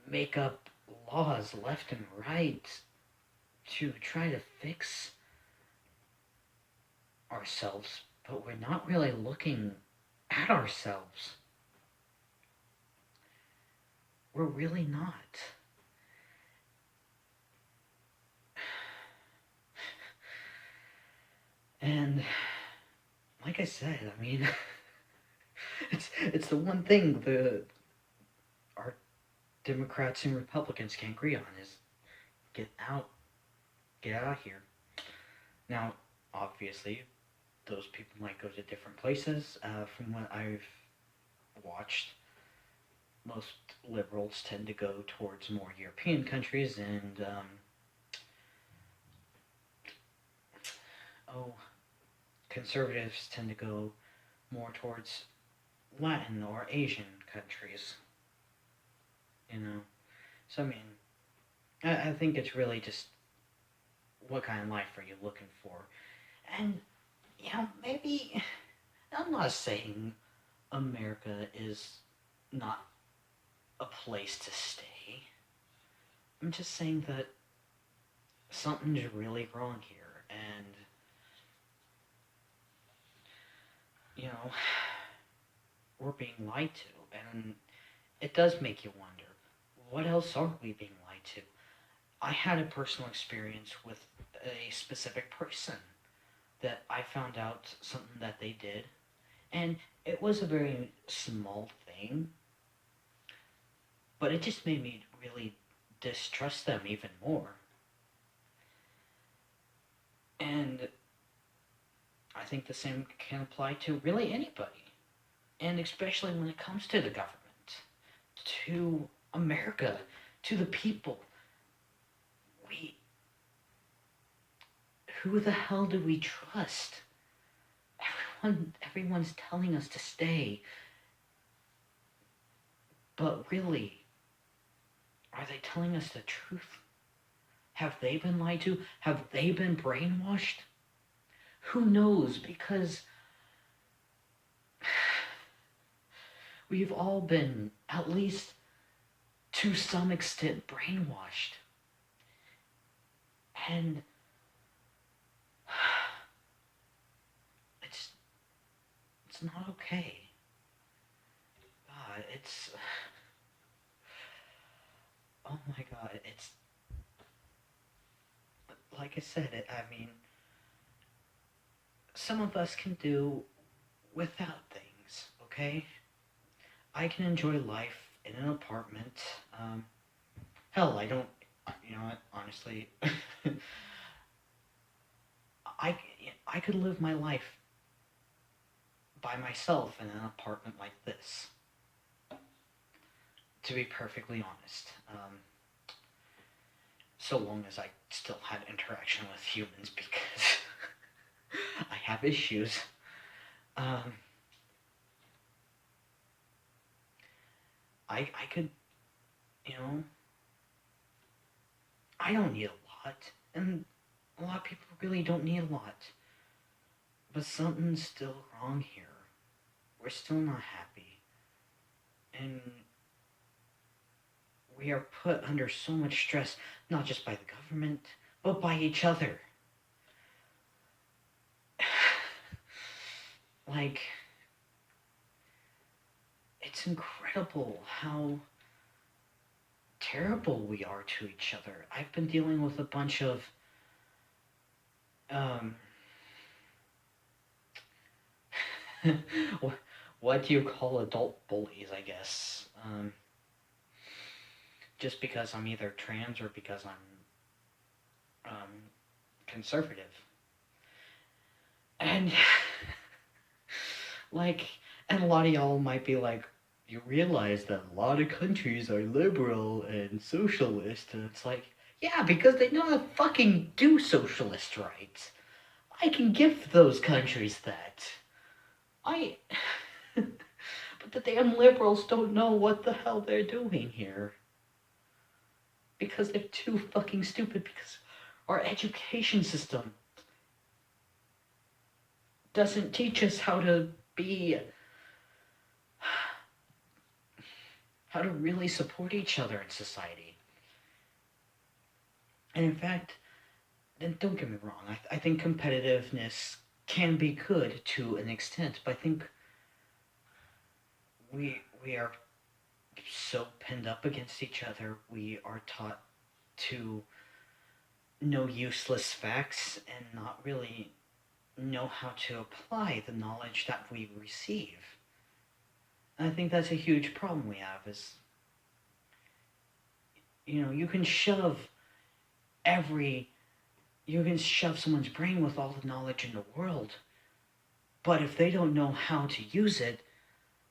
make up laws left and right to try to fix ourselves, but we're not really looking at ourselves. We're really not. And like I said, I mean, it's the one thing our Democrats and Republicans can agree on is get out of here. Now, obviously, those people might go to different places. From what I've watched, most liberals tend to go towards more European countries, and conservatives tend to go more towards Latin or Asian countries. So I mean, I think it's really just what kind of life are you looking for, and maybe I'm not saying America is not a place to stay. I'm just saying that something's really wrong here, and we're being lied to, and it does make you wonder, what else are we being lied to? I had a personal experience with a specific person that I found out something that they did, and it was a very small thing, but it just made me really distrust them even more. And I think the same can apply to really anybody. And especially when it comes to the government, to America, to the people. Who the hell do we trust? Everyone's telling us to stay. But really, are they telling us the truth? Have they been lied to? Have they been brainwashed? Who knows? Because we've all been, at least to some extent, brainwashed. And it's not okay. God, oh my God, it's, like I said, I mean, some of us can do without things, okay? I can enjoy life in an apartment. Um, Hell, I don't. You know what? Honestly, I I could live my life by myself in an apartment like this. To be perfectly honest, so long as I still had interaction with humans, because I have issues. Um, I could, you know, I don't need a lot, and a lot of people really don't need a lot. But something's still wrong here. We're still not happy, and we are put under so much stress, not just by the government, but by each other. Like, it's incredible how terrible we are to each other. I've been dealing with a bunch of um what do you call adult bullies, I guess. Just because I'm either trans or because I'm conservative. And like, and a lot of y'all might be like, you realize that a lot of countries are liberal and socialist, and it's like, yeah, because they know how to fucking do socialist rights. I can give those countries that. I. But the damn liberals don't know what the hell they're doing here. Because they're too fucking stupid, because our education system doesn't teach us how to be how to really support each other in society. And in fact, and don't get me wrong, I think competitiveness can be good to an extent, but I think we are so pinned up against each other. We are taught to know useless facts and not really know how to apply the knowledge that we receive. And I think that's a huge problem we have is, you can every you can shove someone's brain with all the knowledge in the world, but if they don't know how to use it,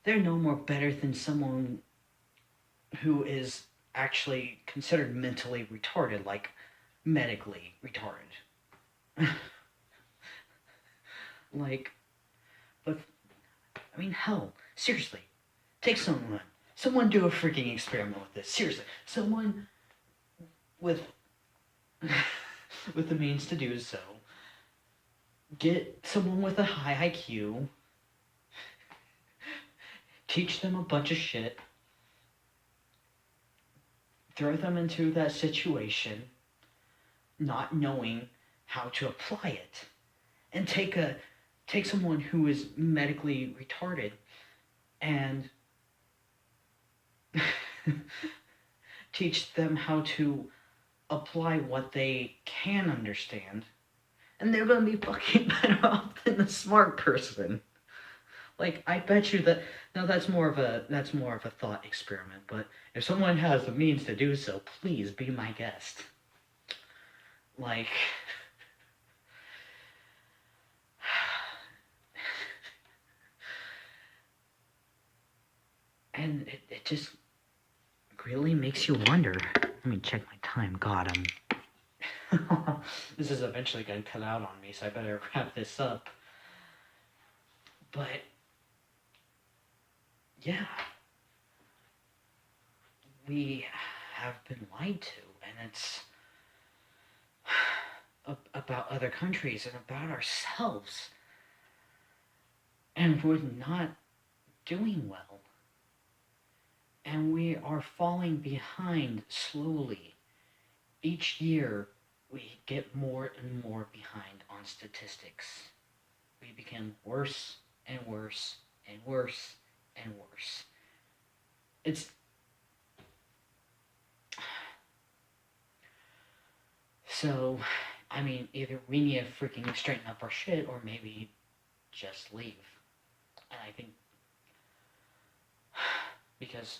they're no more better than someone who is actually considered mentally retarded, like medically retarded. Like, but I mean, hell, seriously, take someone do a freaking experiment with this. Seriously, someone with with the means to do so, get someone with a high IQ, teach them a bunch of shit, throw them into that situation, not knowing how to apply it, and take someone who is medically retarded and teach them how to apply what they can understand, and they're gonna be fucking better off than the smart person. Like, I bet you that now that's more of a thought experiment. But if someone has the means to do so, please be my guest. Like, and it just really makes you wonder. Let me check my time. God, this is eventually gonna cut out on me, so I better wrap this up. But yeah, we have been lied to, and it's about other countries and about ourselves, and we're not doing well, and we are falling behind slowly. Each year, we get more and more behind on statistics. We become worse and worse and worse and worse. It's so, I mean, either we need to freaking straighten up our shit, or maybe just leave. And I think because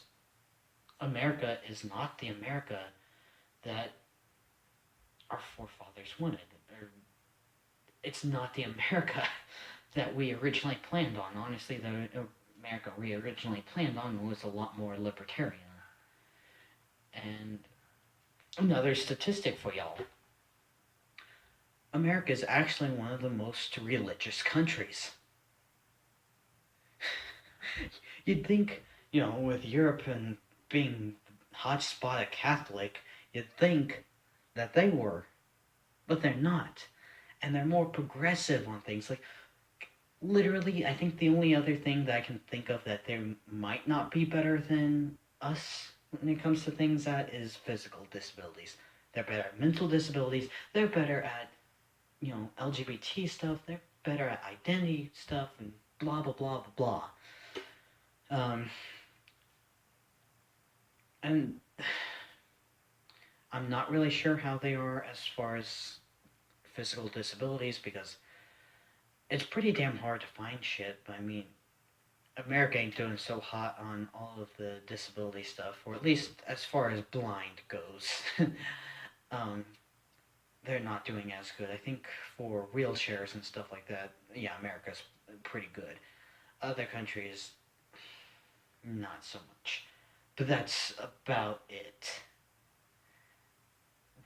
America is not the America that our forefathers wanted. Or it's not the America that we originally planned on. Honestly, the America we originally planned on was a lot more libertarian. And another statistic for y'all, America is actually one of the most religious countries. You'd think, with Europe and being hotspot of Catholic, you'd think that they were, but they're not. And they're more progressive on things. Like, literally, I think the only other thing that I can think of that they might not be better than us when it comes to things that is physical disabilities. They're better at mental disabilities. They're better at, LGBT stuff. They're better at identity stuff and blah, blah, blah, blah, blah. And I'm not really sure how they are as far as physical disabilities because it's pretty damn hard to find shit. But I mean, America ain't doing so hot on all of the disability stuff, or at least as far as blind goes. They're not doing as good. I think for wheelchairs and stuff like that, yeah, America's pretty good. Other countries, not so much. But that's about it.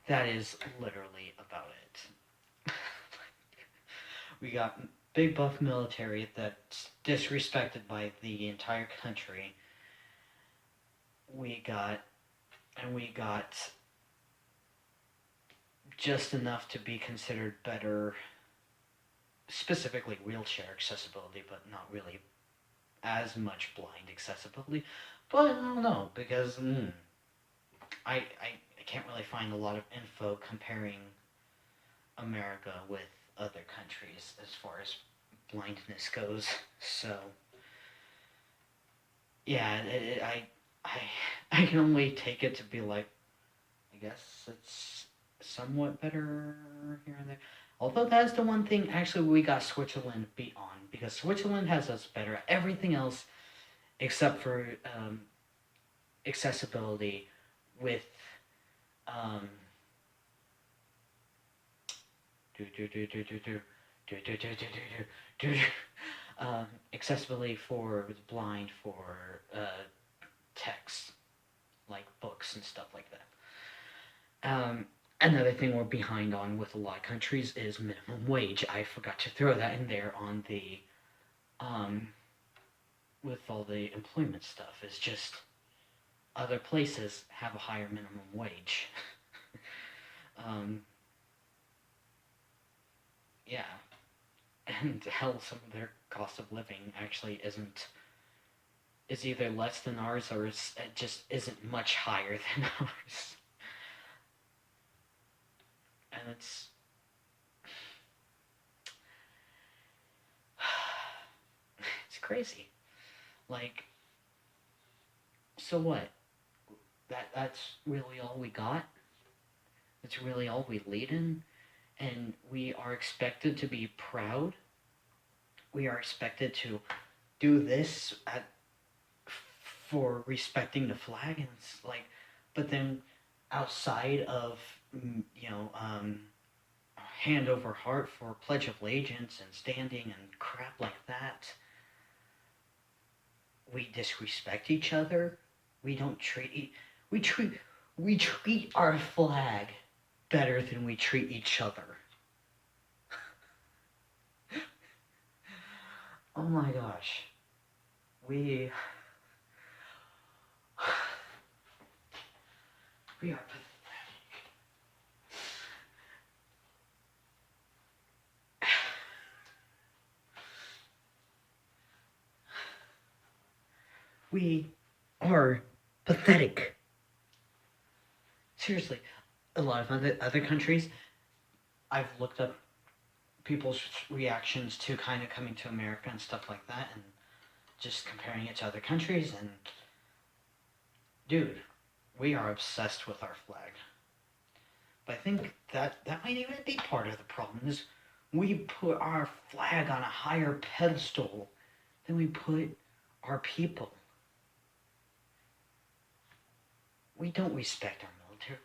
That is literally about it. We got big buff military that's disrespected by the entire country. We got just enough to be considered better, specifically wheelchair accessibility, but not really as much blind accessibility. But I don't know, because I can't really find a lot of info comparing America with other countries as far as blindness goes. So yeah, I can only take it to be like, I guess it's somewhat better here and there. Although that's the one thing actually we got Switzerland beat on, because Switzerland has us better at everything else except for accessibility with accessibility for the blind for text, like books and stuff like that. Another thing we're behind on with a lot of countries is minimum wage. I forgot to throw that in there on the with all the employment stuff. It's just other places have a higher minimum wage. Yeah, and hell, some of their cost of living actually is either less than ours or it just isn't much higher than ours. And it's crazy. Like, so what? That's really all we got? That's really all we lead in? And we are expected to be proud? We are expected to do this for respecting the flag? And it's like, but then outside of, hand over heart for Pledge of Allegiance and standing and crap like that, we disrespect each other. We don't treat we treat our flag better than we treat each other. Oh my gosh. We are pathetic. We are pathetic. Seriously, a lot of other countries, I've looked up people's reactions to kind of coming to America and stuff like that, and just comparing it to other countries, and dude, we are obsessed with our flag. But I think that might even be part of the problem is We put our flag on a higher pedestal than we put our people. We don't respect our military.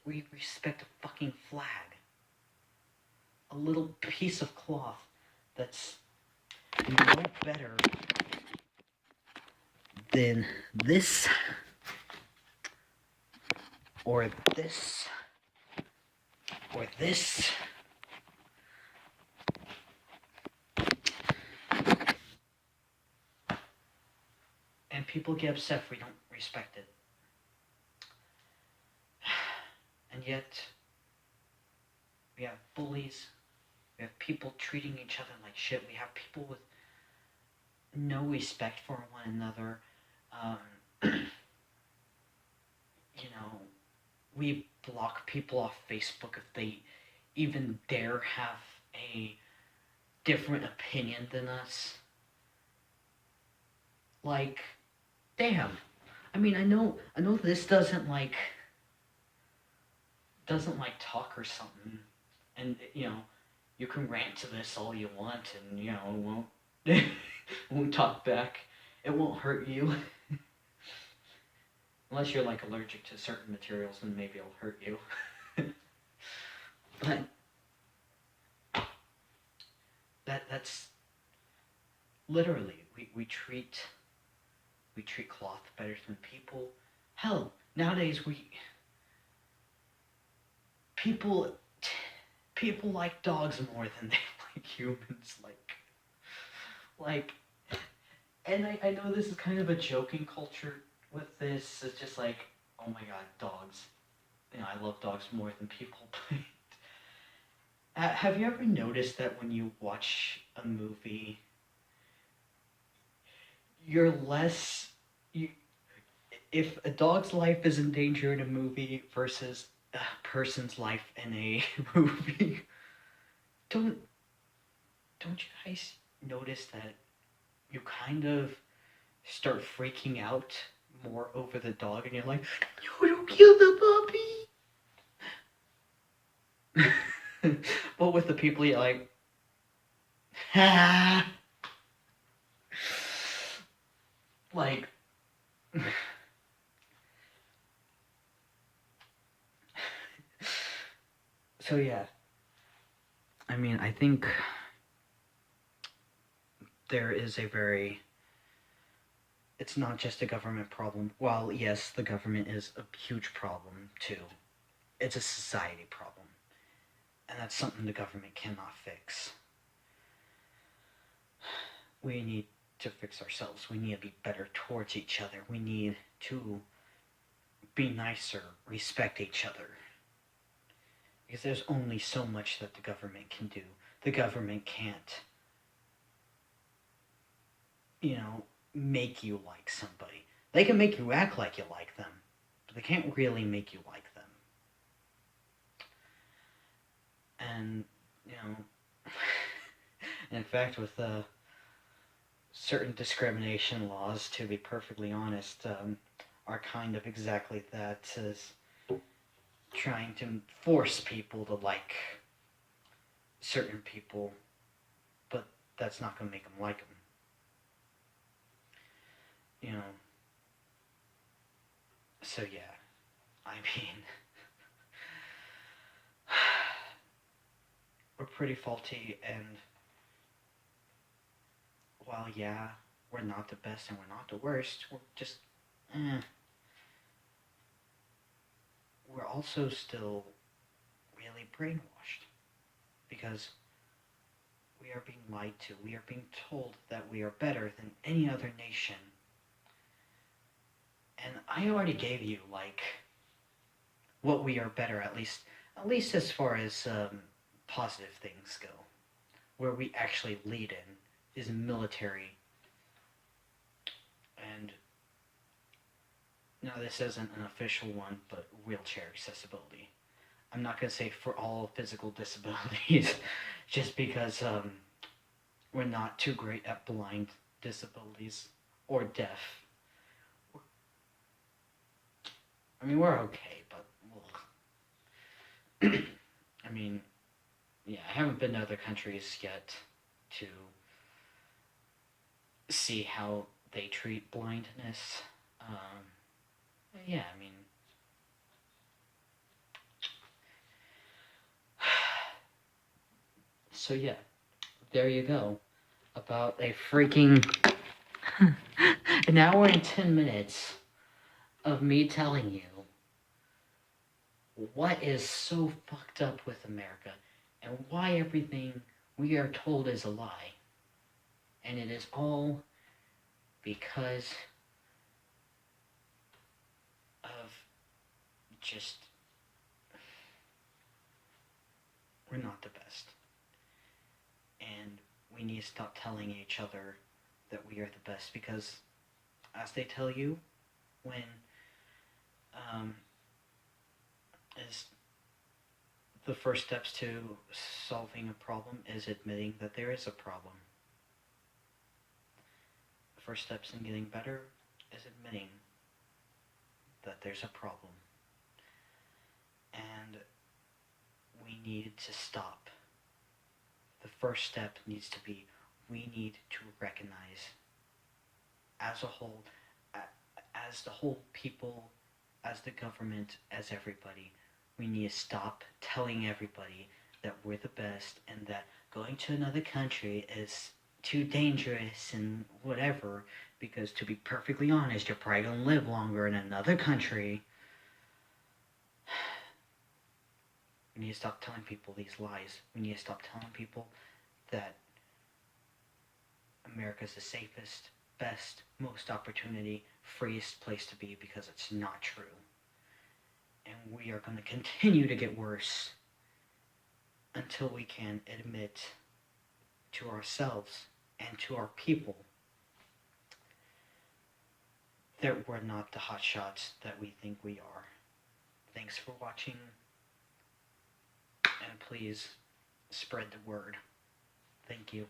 We respect a fucking flag. A little piece of cloth that's no better than this or this or this. And people get upset if we don't respect it. And yet, we have bullies. We have people treating each other like shit. We have people with no respect for one another. You know, we block people off Facebook if they even dare have a different opinion than us. Like, damn. I mean, I know this doesn't talk or something, and you know, you can rant to this all you want, and you know, it won't it won't talk back. It won't hurt you. Unless you're like allergic to certain materials, then maybe it'll hurt you. But that's literally we treat cloth better than people. Hell, nowadays people like dogs more than they like humans. Like, and I know this is kind of a joking culture with this. It's just like, oh my god, dogs. You know, I love dogs more than people. Have you ever noticed that when you watch a movie, you're less you if a dog's life is in danger in a movie versus a person's life in a movie, don't you guys notice that you kind of start freaking out more over the dog, and you're like, no, don't kill the puppy. But with the people, you're like, ah. Like, so yeah. I mean, I think there is it's not just a government problem. While, yes, the government is a huge problem, too. It's a society problem. And that's something the government cannot fix. We need to fix ourselves. We need to be better towards each other. We need to be nicer, respect each other. Because there's only so much that the government can do. The government can't, you know, make you like somebody. They can make you act like you like them, but they can't really make you like them. And, you know, in fact, with certain discrimination laws, to be perfectly honest, are kind of exactly that, is trying to force people to like certain people, but that's not going to make them like them. You know, so yeah, I mean, we're pretty faulty, and while, yeah, we're not the best and we're not the worst, we're just, we're also still really brainwashed, because we are being lied to. We are being told that we are better than any other nation. And I already gave you, like, what we are better, at least as far as positive things go. Where we actually lead in is military. And now this isn't an official one, but wheelchair accessibility. I'm not going to say for all physical disabilities, just because we're not too great at blind disabilities or deaf. I mean, we're okay, but I mean, Yeah, I haven't been to other countries yet to see how they treat blindness. Yeah, I mean, so yeah, there you go. About a freaking an hour and 10 minutes of me telling you what is so fucked up with America and why everything we are told is a lie. And it is all because of just, we're not the best. And we need to stop telling each other that we are the best because, as they tell you, when um, is the first steps to solving a problem is admitting that there is a problem. The first steps in getting better is admitting that there's a problem. And we need to stop. The first step needs to be we need to recognize as a whole, as the whole people, as the government, as everybody, we need to stop telling everybody that we're the best and that going to another country is too dangerous and whatever, because to be perfectly honest, you're probably going to live longer in another country. We need to stop telling people these lies. We need to stop telling people that America's the safest, best, most opportunity, freest place to be, because it's not true. And we are going to continue to get worse until we can admit to ourselves and to our people that we're not the hotshots that we think we are. Thanks for watching, and please spread the word. Thank you.